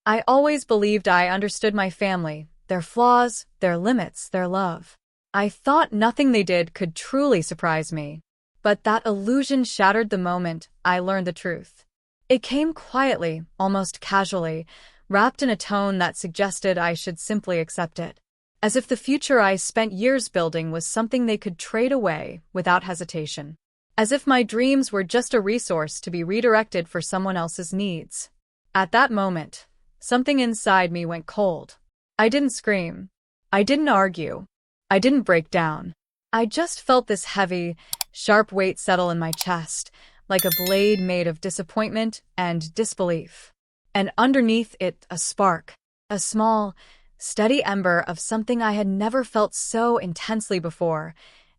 I always believed I understood my family, their flaws, their limits, their love. I thought nothing they did could truly surprise me. But that illusion shattered the moment I learned the truth. It came quietly, almost casually, wrapped in a tone that suggested I should simply accept it. As if the future I spent years building was something they could trade away without hesitation. As if my dreams were just a resource to be redirected for someone else's needs. At that moment, something inside me went cold. I didn't scream. I didn't argue. I didn't break down. I just felt this heavy, sharp weight settle in my chest, like a blade made of disappointment and disbelief. And underneath it, a spark. A small, steady ember of something I had never felt so intensely before.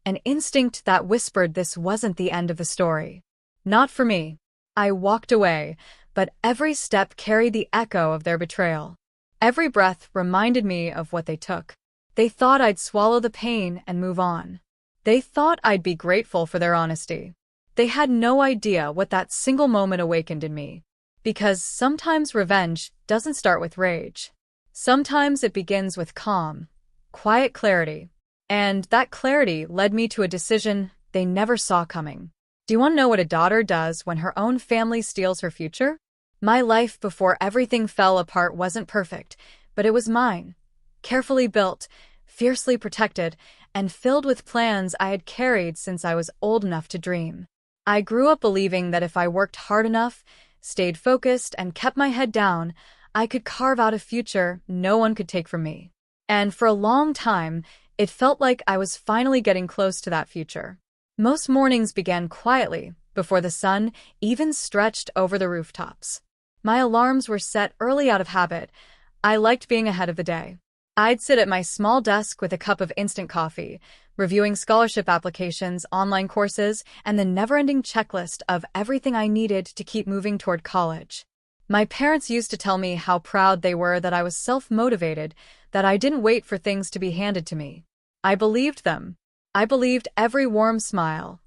An instinct that whispered this wasn't the end of the story. Not for me. I walked away, but every step carried the echo of their betrayal. Every breath reminded me of what they took. They thought I'd swallow the pain and move on. They thought I'd be grateful for their honesty. They had no idea what that single moment awakened in me. Because sometimes revenge doesn't start with rage. Sometimes it begins with calm, quiet clarity. And that clarity led me to a decision they never saw coming. Do you want to know what a daughter does when her own family steals her future? My life before everything fell apart wasn't perfect, but it was mine. Carefully built, fiercely protected, and filled with plans I had carried since I was old enough to dream. I grew up believing that if I worked hard enough, stayed focused, and kept my head down, I could carve out a future no one could take from me. And for a long time, it felt like I was finally getting close to that future. Most mornings began quietly, before the sun even stretched over the rooftops. My alarms were set early out of habit. I liked being ahead of the day. I'd sit at my small desk with a cup of instant coffee, reviewing scholarship applications, online courses, and the never-ending checklist of everything I needed to keep moving toward college. My parents used to tell me how proud they were that I was self-motivated, that I didn't wait for things to be handed to me. I believed them. I believed every warm smile,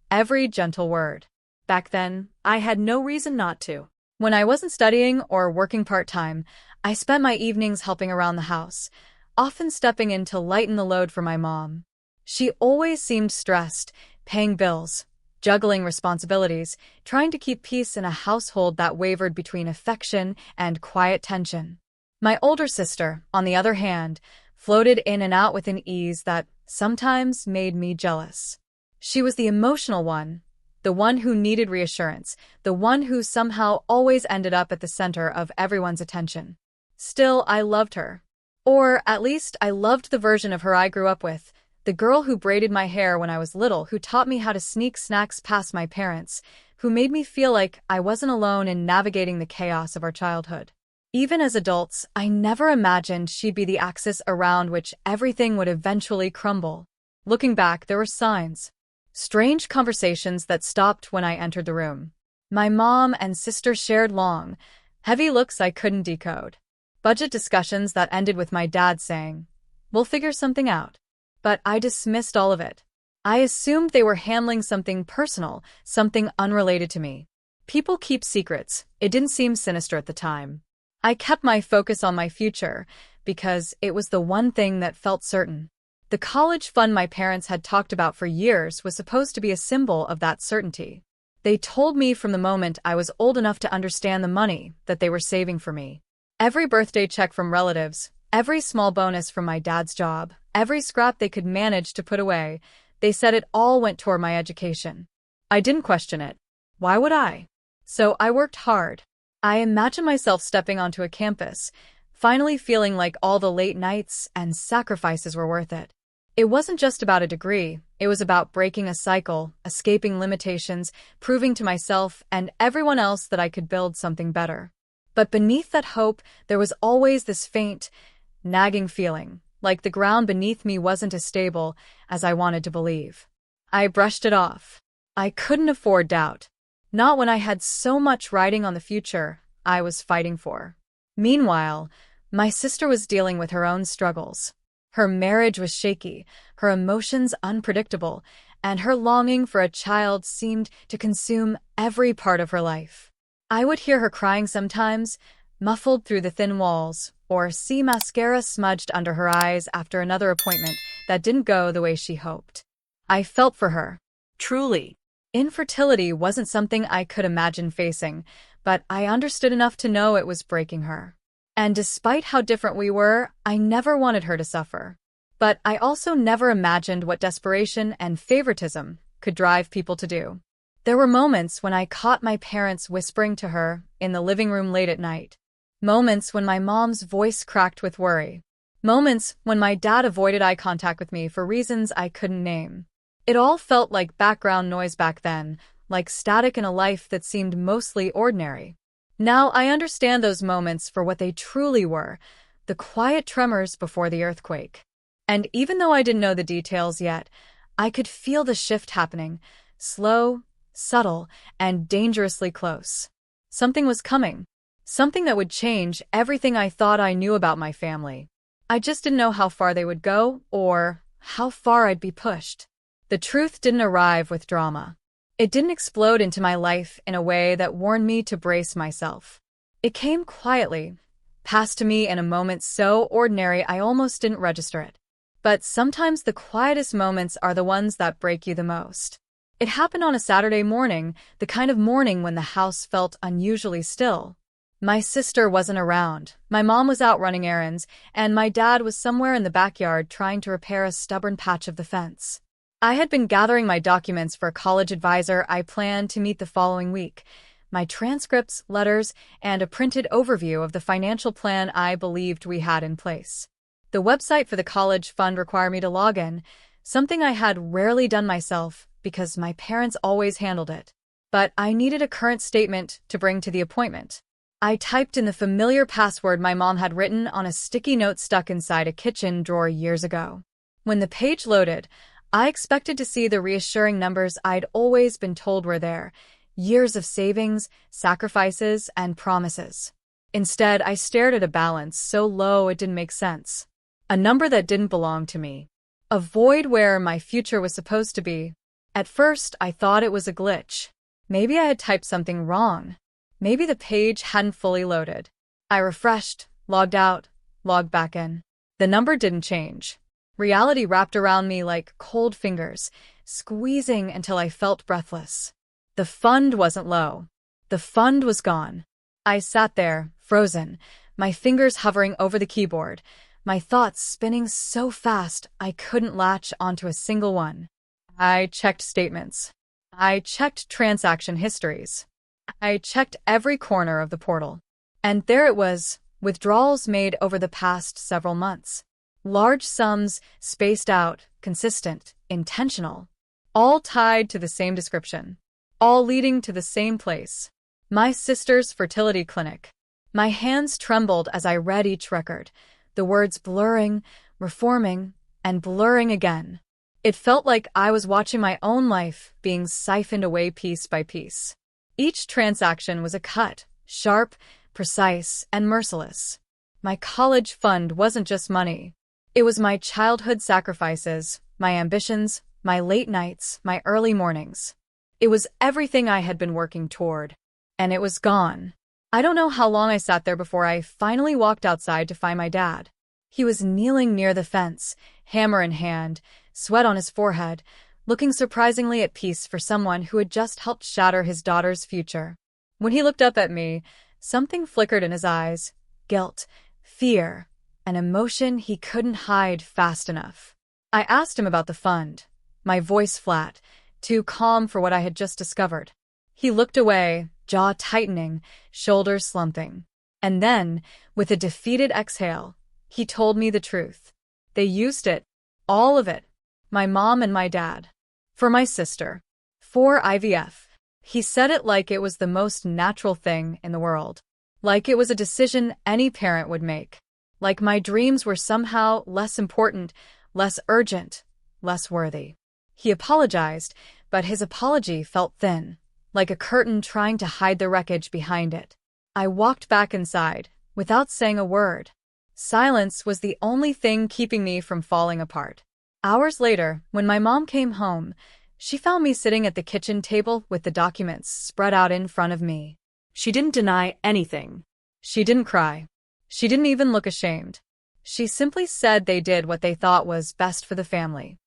every gentle word. Back then, I had no reason not to. When I wasn't studying or working part-time, I spent my evenings helping around the house, often stepping in to lighten the load for my mom. She always seemed stressed, paying bills, juggling responsibilities, trying to keep peace in a household that wavered between affection and quiet tension. My older sister, on the other hand, floated in and out with an ease that sometimes made me jealous. She was the emotional one, the one who needed reassurance, the one who somehow always ended up at the center of everyone's attention. Still, I loved her. Or, at least, I loved the version of her I grew up with, the girl who braided my hair when I was little, who taught me how to sneak snacks past my parents, who made me feel like I wasn't alone in navigating the chaos of our childhood. Even as adults, I never imagined she'd be the axis around which everything would eventually crumble. Looking back, there were signs. Strange conversations that stopped when I entered the room. My mom and sister shared long, heavy looks I couldn't decode. Budget discussions that ended with my dad saying, "We'll figure something out." But I dismissed all of it. I assumed they were handling something personal, something unrelated to me. People keep secrets. It didn't seem sinister at the time. I kept my focus on my future because it was the one thing that felt certain. The college fund my parents had talked about for years was supposed to be a symbol of that certainty. They told me from the moment I was old enough to understand the money that they were saving for me. Every birthday check from relatives, every small bonus from my dad's job, every scrap they could manage to put away, they said it all went toward my education. I didn't question it. Why would I? So I worked hard. I imagined myself stepping onto a campus, finally feeling like all the late nights and sacrifices were worth it. It wasn't just about a degree, it was about breaking a cycle, escaping limitations, proving to myself and everyone else that I could build something better. But beneath that hope, there was always this faint, nagging feeling, like the ground beneath me wasn't as stable as I wanted to believe. I brushed it off. I couldn't afford doubt. Not when I had so much riding on the future I was fighting for. Meanwhile, my sister was dealing with her own struggles. Her marriage was shaky, her emotions unpredictable, and her longing for a child seemed to consume every part of her life. I would hear her crying sometimes, muffled through the thin walls, or see mascara smudged under her eyes after another appointment that didn't go the way she hoped. I felt for her. Truly. Infertility wasn't something I could imagine facing, but I understood enough to know it was breaking her. And despite how different we were, I never wanted her to suffer. But I also never imagined what desperation and favoritism could drive people to do. There were moments when I caught my parents whispering to her in the living room late at night. Moments when my mom's voice cracked with worry. Moments when my dad avoided eye contact with me for reasons I couldn't name. It all felt like background noise back then, like static in a life that seemed mostly ordinary. Now I understand those moments for what they truly were, the quiet tremors before the earthquake. And even though I didn't know the details yet, I could feel the shift happening, slow, subtle, and dangerously close. Something was coming. Something that would change everything I thought I knew about my family. I just didn't know how far they would go, or how far I'd be pushed. The truth didn't arrive with drama. It didn't explode into my life in a way that warned me to brace myself. It came quietly, passed to me in a moment so ordinary I almost didn't register it. But sometimes the quietest moments are the ones that break you the most. It happened on a Saturday morning, the kind of morning when the house felt unusually still. My sister wasn't around, my mom was out running errands, and my dad was somewhere in the backyard trying to repair a stubborn patch of the fence. I had been gathering my documents for a college advisor I planned to meet the following week, my transcripts, letters, and a printed overview of the financial plan I believed we had in place. The website for the college fund required me to log in, something I had rarely done myself because my parents always handled it. But I needed a current statement to bring to the appointment. I typed in the familiar password my mom had written on a sticky note stuck inside a kitchen drawer years ago. When the page loaded, I expected to see the reassuring numbers I'd always been told were there, years of savings, sacrifices, and promises. Instead, I stared at a balance so low it didn't make sense. A number that didn't belong to me. A void where my future was supposed to be. At first, I thought it was a glitch. Maybe I had typed something wrong. Maybe the page hadn't fully loaded. I refreshed, logged out, logged back in. The number didn't change. Reality wrapped around me like cold fingers, squeezing until I felt breathless. The fund wasn't low. The fund was gone. I sat there, frozen, my fingers hovering over the keyboard, my thoughts spinning so fast I couldn't latch onto a single one. I checked statements. I checked transaction histories. I checked every corner of the portal. And there it was, withdrawals made over the past several months. Large sums, spaced out, consistent, intentional. All tied to the same description. All leading to the same place. My sister's fertility clinic. My hands trembled as I read each record, the words blurring, reforming, and blurring again. It felt like I was watching my own life being siphoned away piece by piece. Each transaction was a cut, sharp, precise, and merciless. My college fund wasn't just money. It was my childhood sacrifices, my ambitions, my late nights, my early mornings. It was everything I had been working toward. And it was gone. I don't know how long I sat there before I finally walked outside to find my dad. He was kneeling near the fence, hammer in hand, sweat on his forehead, looking surprisingly at peace for someone who had just helped shatter his daughter's future. When he looked up at me, something flickered in his eyes, guilt, fear, an emotion he couldn't hide fast enough. I asked him about the fund, my voice flat, too calm for what I had just discovered. He looked away, jaw tightening, shoulders slumping. And then, with a defeated exhale, he told me the truth. They used it, all of it, my mom and my dad. For my sister. For IVF. He said it like it was the most natural thing in the world. Like it was a decision any parent would make. Like my dreams were somehow less important, less urgent, less worthy. He apologized, but his apology felt thin, like a curtain trying to hide the wreckage behind it. I walked back inside, without saying a word. Silence was the only thing keeping me from falling apart. Hours later, when my mom came home, she found me sitting at the kitchen table with the documents spread out in front of me. She didn't deny anything. She didn't cry. She didn't even look ashamed. She simply said they did what they thought was best for the family.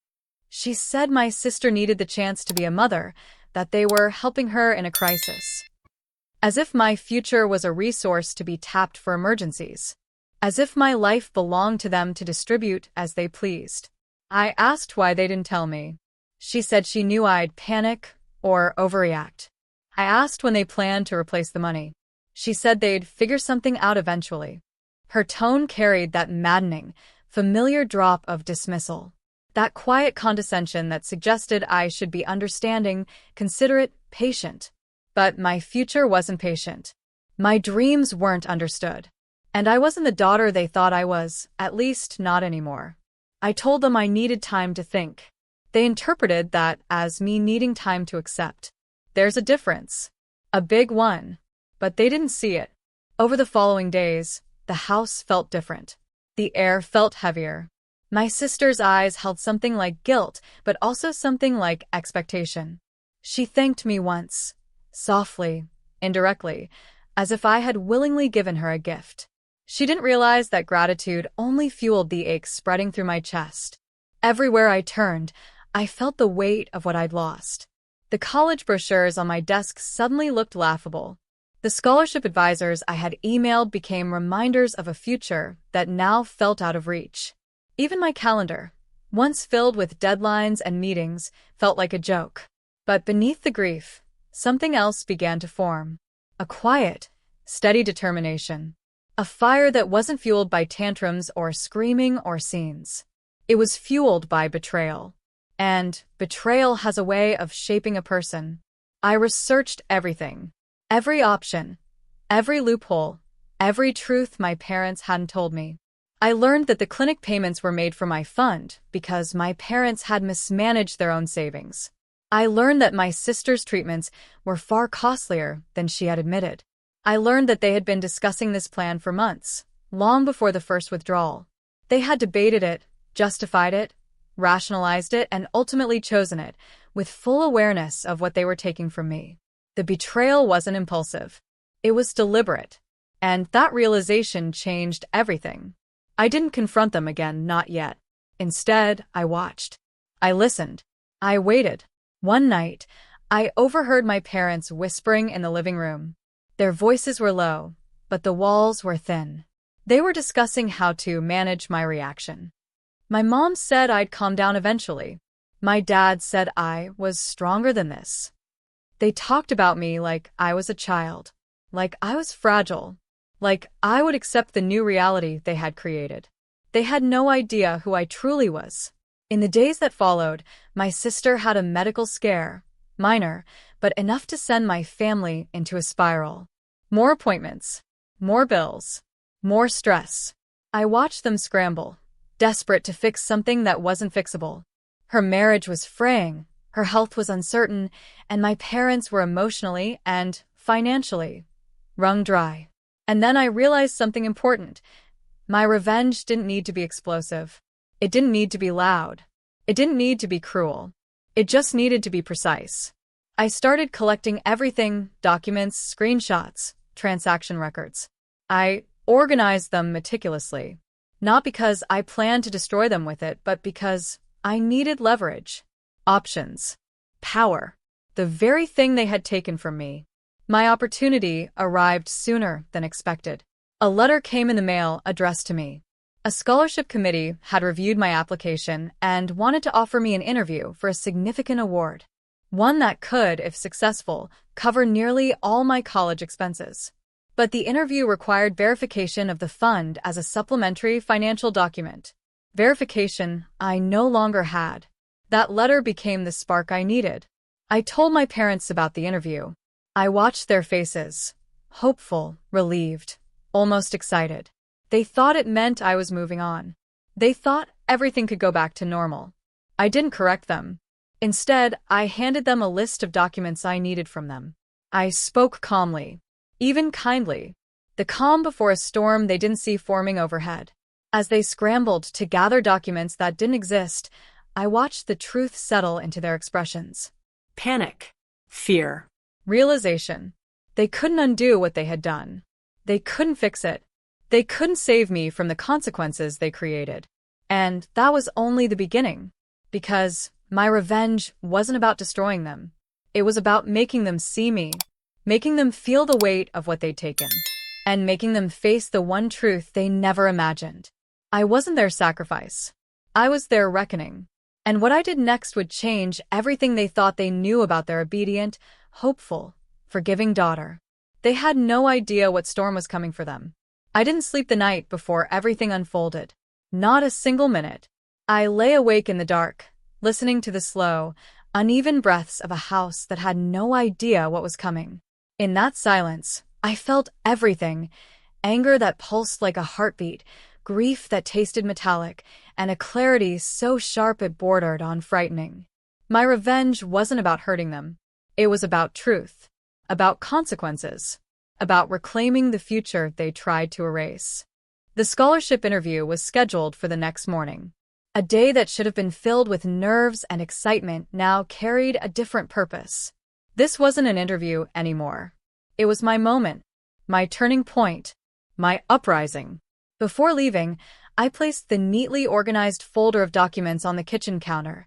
She said my sister needed the chance to be a mother, that they were helping her in a crisis. As if my future was a resource to be tapped for emergencies. As if my life belonged to them to distribute as they pleased. I asked why they didn't tell me. She said she knew I'd panic or overreact. I asked when they planned to replace the money. She said they'd figure something out eventually. Her tone carried that maddening, familiar drop of dismissal. That quiet condescension that suggested I should be understanding, considerate, patient. But my future wasn't patient. My dreams weren't understood. And I wasn't the daughter they thought I was, at least not anymore. I told them I needed time to think. They interpreted that as me needing time to accept. There's a difference. A big one. But they didn't see it. Over the following days, the house felt different. The air felt heavier. My sister's eyes held something like guilt, but also something like expectation. She thanked me once, softly, indirectly, as if I had willingly given her a gift. She didn't realize that gratitude only fueled the ache spreading through my chest. Everywhere I turned, I felt the weight of what I'd lost. The college brochures on my desk suddenly looked laughable. The scholarship advisors I had emailed became reminders of a future that now felt out of reach. Even my calendar, once filled with deadlines and meetings, felt like a joke. But beneath the grief, something else began to form. A quiet, steady determination. A fire that wasn't fueled by tantrums or screaming or scenes. It was fueled by betrayal. And betrayal has a way of shaping a person. I researched everything. Every option. Every loophole. Every truth my parents hadn't told me. I learned that the clinic payments were made for my fund because my parents had mismanaged their own savings. I learned that my sister's treatments were far costlier than she had admitted. I learned that they had been discussing this plan for months, long before the first withdrawal. They had debated it, justified it, rationalized it, and ultimately chosen it, with full awareness of what they were taking from me. The betrayal wasn't impulsive. It was deliberate. And that realization changed everything. I didn't confront them again, not yet. Instead, I watched. I listened. I waited. One night, I overheard my parents whispering in the living room. Their voices were low, but the walls were thin. They were discussing how to manage my reaction. My mom said I'd calm down eventually. My dad said I was stronger than this. They talked about me like I was a child, like I was fragile, like I would accept the new reality they had created. They had no idea who I truly was. In the days that followed, my sister had a medical scare, minor, but enough to send my family into a spiral. More appointments, more bills, more stress. I watched them scramble, desperate to fix something that wasn't fixable. Her marriage was fraying, her health was uncertain, and my parents were emotionally and financially wrung dry. And then I realized something important. My revenge didn't need to be explosive. It didn't need to be loud. It didn't need to be cruel. It just needed to be precise. I started collecting everything: documents, screenshots, transaction records. I organized them meticulously. Not because I planned to destroy them with it, but because I needed leverage. Options. Power. The very thing they had taken from me. My opportunity arrived sooner than expected. A letter came in the mail addressed to me. A scholarship committee had reviewed my application and wanted to offer me an interview for a significant award. One that could, if successful, cover nearly all my college expenses. But the interview required verification of the fund as a supplementary financial document. Verification I no longer had. That letter became the spark I needed. I told my parents about the interview. I watched their faces. Hopeful, relieved, almost excited. They thought it meant I was moving on. They thought everything could go back to normal. I didn't correct them. Instead, I handed them a list of documents I needed from them. I spoke calmly, even kindly. The calm before a storm they didn't see forming overhead. As they scrambled to gather documents that didn't exist, I watched the truth settle into their expressions. Panic. Fear. Realization. They couldn't undo what they had done. They couldn't fix it. They couldn't save me from the consequences they created. And that was only the beginning. Because my revenge wasn't about destroying them. It was about making them see me, making them feel the weight of what they'd taken, and making them face the one truth they never imagined. I wasn't their sacrifice. I was their reckoning. And what I did next would change everything they thought they knew about their obedient, hopeful, forgiving daughter. They had no idea what storm was coming for them. I didn't sleep the night before everything unfolded. Not a single minute. I lay awake in the dark, listening to the slow, uneven breaths of a house that had no idea what was coming. In that silence, I felt everything: anger that pulsed like a heartbeat, grief that tasted metallic, and a clarity so sharp it bordered on frightening. My revenge wasn't about hurting them. It was about truth, about consequences, about reclaiming the future they tried to erase. The scholarship interview was scheduled for the next morning. A day that should have been filled with nerves and excitement now carried a different purpose. This wasn't an interview anymore. It was my moment, my turning point, my uprising. Before leaving, I placed the neatly organized folder of documents on the kitchen counter,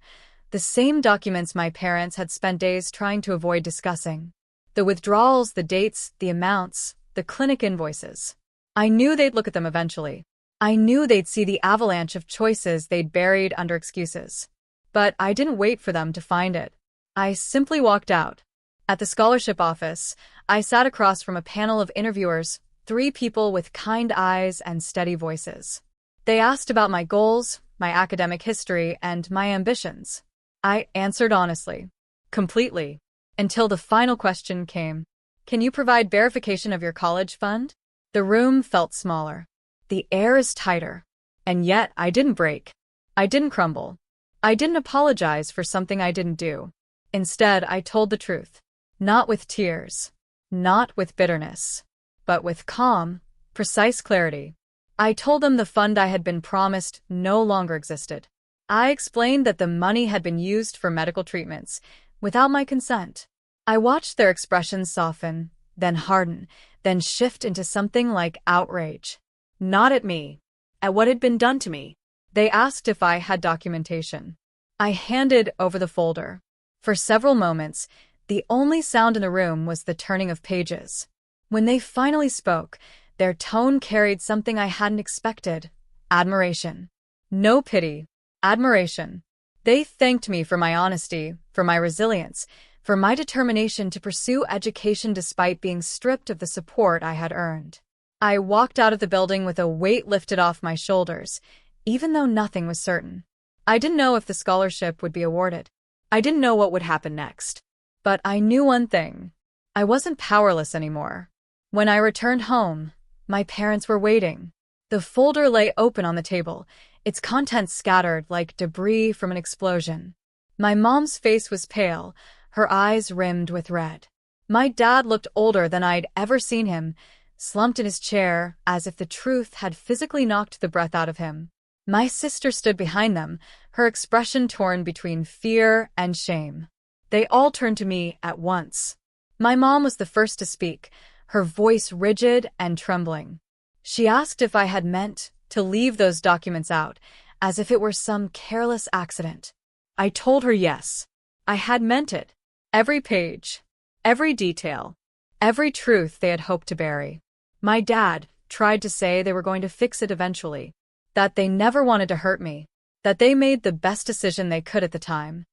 the same documents my parents had spent days trying to avoid discussing. The withdrawals, the dates, the amounts, the clinic invoices. I knew they'd look at them eventually. I knew they'd see the avalanche of choices they'd buried under excuses. But I didn't wait for them to find it. I simply walked out. At the scholarship office, I sat across from a panel of interviewers, 3 people with kind eyes and steady voices. They asked about my goals, my academic history, and my ambitions. I answered honestly, completely, until the final question came. Can you provide verification of your college fund? The room felt smaller. The air is tighter. And yet I didn't break. I didn't crumble. I didn't apologize for something I didn't do. Instead, I told the truth. Not with tears. Not with bitterness. But with calm, precise clarity. I told them the fund I had been promised no longer existed. I explained that the money had been used for medical treatments, without my consent. I watched their expressions soften, then harden, then shift into something like outrage. Not at me, at what had been done to me. They asked if I had documentation. I handed over the folder. For several moments, the only sound in the room was the turning of pages. When they finally spoke, their tone carried something I hadn't expected: admiration. No pity, admiration. They thanked me for my honesty, for my resilience, for my determination to pursue education despite being stripped of the support I had earned. I walked out of the building with a weight lifted off my shoulders, even though nothing was certain. I didn't know if the scholarship would be awarded. I didn't know what would happen next. But I knew one thing. I wasn't powerless anymore. When I returned home, my parents were waiting. The folder lay open on the table, its contents scattered like debris from an explosion. My mom's face was pale, her eyes rimmed with red. My dad looked older than I'd ever seen him, slumped in his chair as if the truth had physically knocked the breath out of him. My sister stood behind them, her expression torn between fear and shame. They all turned to me at once. My mom was the first to speak, her voice rigid and trembling. She asked if I had meant to leave those documents out, as if it were some careless accident. I told her yes. I had meant it. Every page, every detail, every truth they had hoped to bury. My dad tried to say they were going to fix it eventually, that they never wanted to hurt me, that they made the best decision they could at the time.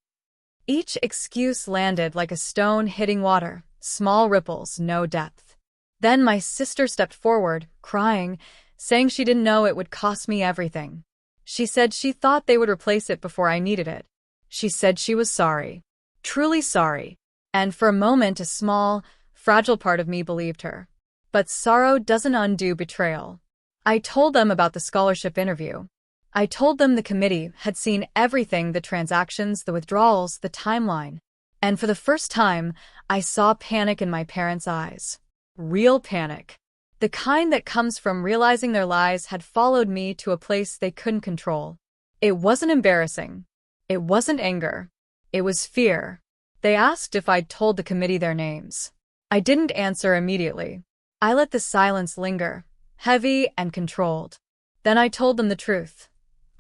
Each excuse landed like a stone hitting water, small ripples, no depth. Then my sister stepped forward, crying, saying she didn't know it would cost me everything. She said she thought they would replace it before I needed it. She said she was sorry, truly sorry, and for a moment a small, fragile part of me believed her. But sorrow doesn't undo betrayal. I told them about the scholarship interview. I told them the committee had seen everything: the transactions, the withdrawals, the timeline. And for the first time, I saw panic in my parents' eyes. Real panic. The kind that comes from realizing their lies had followed me to a place they couldn't control. It wasn't embarrassing. It wasn't anger. It was fear. They asked if I'd told the committee their names. I didn't answer immediately. I let the silence linger, heavy and controlled. Then I told them the truth.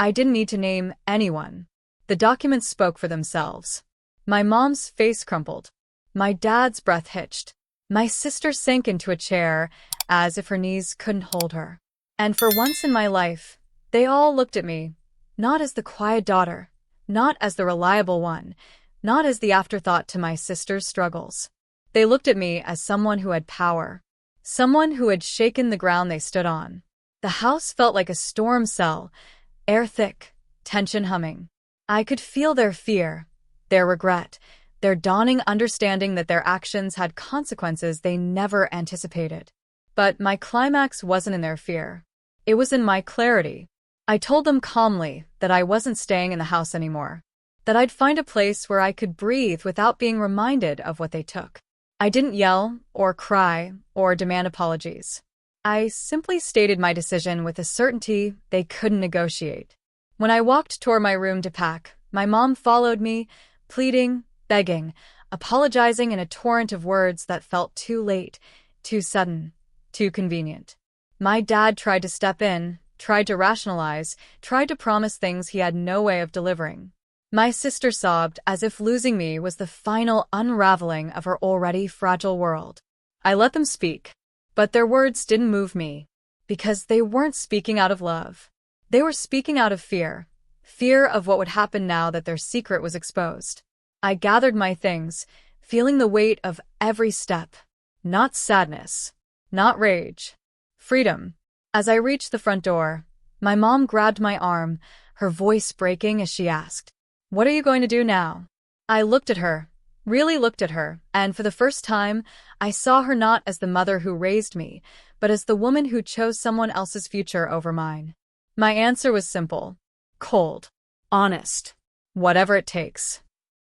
I didn't need to name anyone. The documents spoke for themselves. My mom's face crumpled. My dad's breath hitched. My sister sank into a chair as if her knees couldn't hold her. And for once in my life, they all looked at me, not as the quiet daughter, not as the reliable one, not as the afterthought to my sister's struggles. They looked at me as someone who had power, someone who had shaken the ground they stood on. The house felt like a storm cell, air thick, tension humming. I could feel their fear, their regret, their dawning understanding that their actions had consequences they never anticipated. But my climax wasn't in their fear. It was in my clarity. I told them calmly that I wasn't staying in the house anymore, that I'd find a place where I could breathe without being reminded of what they took. I didn't yell or cry or demand apologies. I simply stated my decision with a certainty they couldn't negotiate. When I walked toward my room to pack, my mom followed me, pleading, begging, apologizing in a torrent of words that felt too late, too sudden, too convenient. My dad tried to step in, tried to rationalize, tried to promise things he had no way of delivering. My sister sobbed as if losing me was the final unraveling of her already fragile world. I let them speak, but their words didn't move me, because they weren't speaking out of love. They were speaking out of fear, fear of what would happen now that their secret was exposed. I gathered my things, feeling the weight of every step. Not sadness, not rage, freedom. As I reached the front door, my mom grabbed my arm, her voice breaking as she asked, "What are you going to do now?" I looked at her, really looked at her, and for the first time, I saw her not as the mother who raised me, but as the woman who chose someone else's future over mine. My answer was simple, cold, honest, whatever it takes.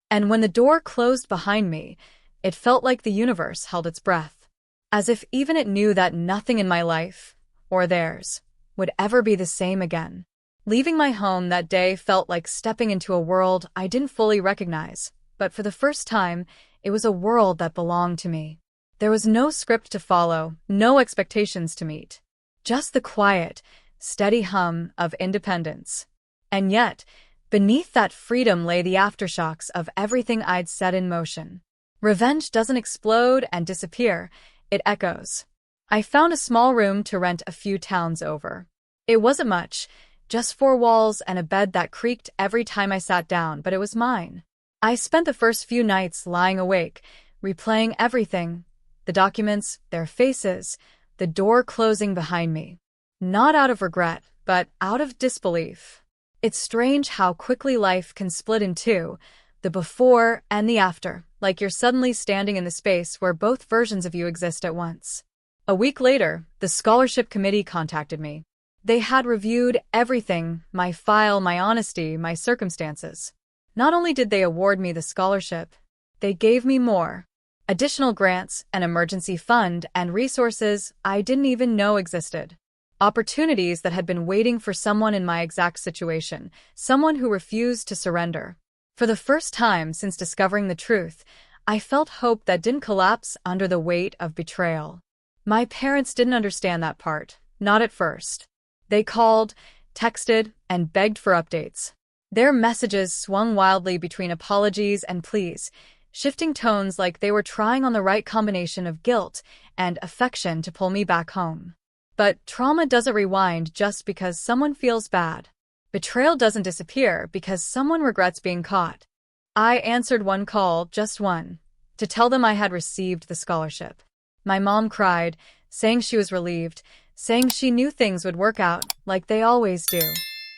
And when the door closed behind me, it felt like the universe held its breath, as if even it knew that nothing in my life, or theirs, would ever be the same again. Leaving my home that day felt like stepping into a world I didn't fully recognize, but for the first time, it was a world that belonged to me. There was no script to follow, no expectations to meet. Just the quiet, steady hum of independence. And yet, beneath that freedom lay the aftershocks of everything I'd set in motion. Revenge doesn't explode and disappear, it echoes. I found a small room to rent a few towns over. It wasn't much, just 4 walls and a bed that creaked every time I sat down, but it was mine. I spent the first few nights lying awake, replaying everything, the documents, their faces, the door closing behind me. Not out of regret, but out of disbelief. It's strange how quickly life can split in two, the before and the after, like you're suddenly standing in the space where both versions of you exist at once. A week later, the scholarship committee contacted me. They had reviewed everything, my file, my honesty, my circumstances. Not only did they award me the scholarship, they gave me more. Additional grants, an emergency fund, and resources I didn't even know existed. Opportunities that had been waiting for someone in my exact situation, someone who refused to surrender. For the first time since discovering the truth, I felt hope that didn't collapse under the weight of betrayal. My parents didn't understand that part, not at first. They called, texted, and begged for updates. Their messages swung wildly between apologies and pleas, shifting tones like they were trying on the right combination of guilt and affection to pull me back home. But trauma doesn't rewind just because someone feels bad. Betrayal doesn't disappear because someone regrets being caught. I answered one call, just one, to tell them I had received the scholarship. My mom cried, saying she was relieved, saying she knew things would work out, like they always do.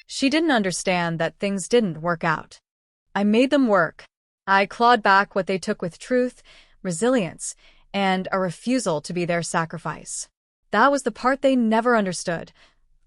She didn't understand that things didn't work out. I made them work. I clawed back what they took with truth, resilience, and a refusal to be their sacrifice. That was the part they never understood.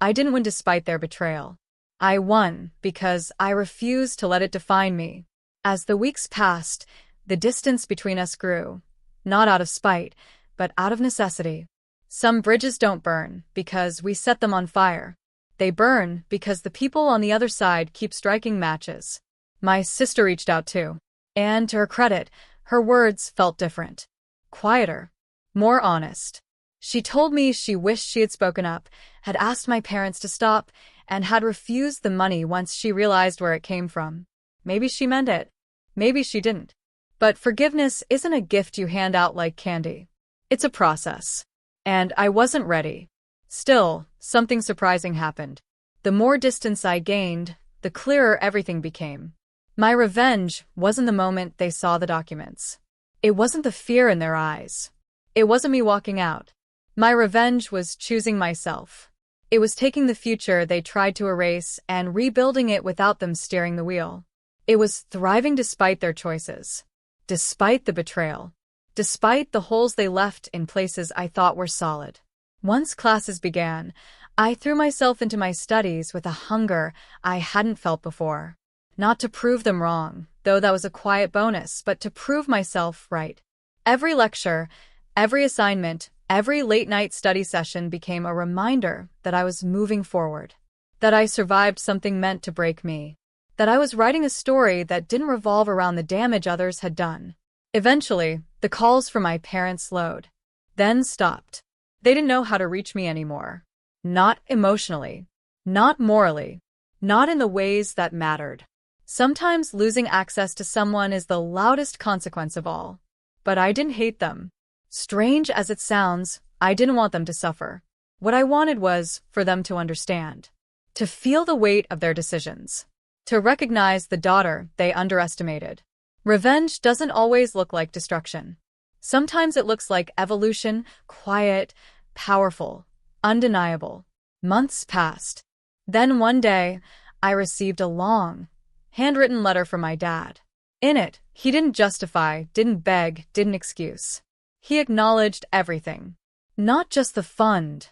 I didn't win despite their betrayal. I won because I refused to let it define me. As the weeks passed, the distance between us grew, not out of spite, but out of necessity. Some bridges don't burn because we set them on fire. They burn because the people on the other side keep striking matches. My sister reached out too. And to her credit, her words felt different. Quieter. More honest. She told me she wished she had spoken up, had asked my parents to stop, and had refused the money once she realized where it came from. Maybe she meant it. Maybe she didn't. But forgiveness isn't a gift you hand out like candy. It's a process. And I wasn't ready. Still, something surprising happened. The more distance I gained, the clearer everything became. My revenge wasn't the moment they saw the documents. It wasn't the fear in their eyes. It wasn't me walking out. My revenge was choosing myself. It was taking the future they tried to erase and rebuilding it without them steering the wheel. It was thriving despite their choices. Despite the betrayal. Despite the holes they left in places I thought were solid. Once classes began, I threw myself into my studies with a hunger I hadn't felt before. Not to prove them wrong, though that was a quiet bonus, but to prove myself right. Every lecture, every assignment, every late-night study session became a reminder that I was moving forward. That I survived something meant to break me. That I was writing a story that didn't revolve around the damage others had done. Eventually, the calls from my parents slowed. Then stopped. They didn't know how to reach me anymore. Not emotionally. Not morally. Not in the ways that mattered. Sometimes losing access to someone is the loudest consequence of all. But I didn't hate them. Strange as it sounds, I didn't want them to suffer. What I wanted was for them to understand. To feel the weight of their decisions. To recognize the daughter they underestimated. Revenge doesn't always look like destruction. Sometimes it looks like evolution, quiet, powerful, undeniable. Months passed. Then one day, I received a long, handwritten letter from my dad. In it, he didn't justify, didn't beg, didn't excuse. He acknowledged everything. Not just the fund,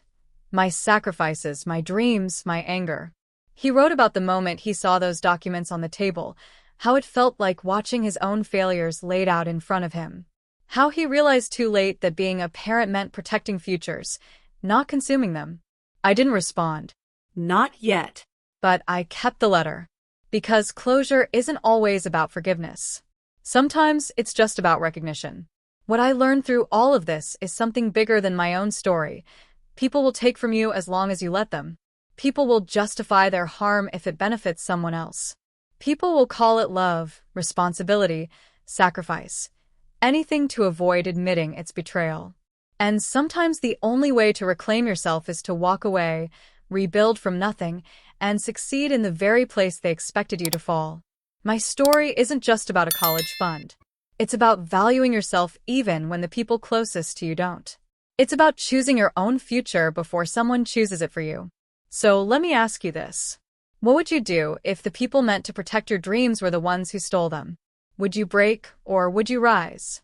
my sacrifices, my dreams, my anger. He wrote about the moment he saw those documents on the table, how it felt like watching his own failures laid out in front of him. How he realized too late that being a parent meant protecting futures, not consuming them. I didn't respond. Not yet. But I kept the letter. Because closure isn't always about forgiveness. Sometimes it's just about recognition. What I learned through all of this is something bigger than my own story. People will take from you as long as you let them. People will justify their harm if it benefits someone else. People will call it love, responsibility, sacrifice. Anything to avoid admitting its betrayal. And sometimes the only way to reclaim yourself is to walk away, rebuild from nothing, and succeed in the very place they expected you to fall. My story isn't just about a college fund. It's about valuing yourself even when the people closest to you don't. It's about choosing your own future before someone chooses it for you. So let me ask you this. What would you do if the people meant to protect your dreams were the ones who stole them? Would you break or would you rise?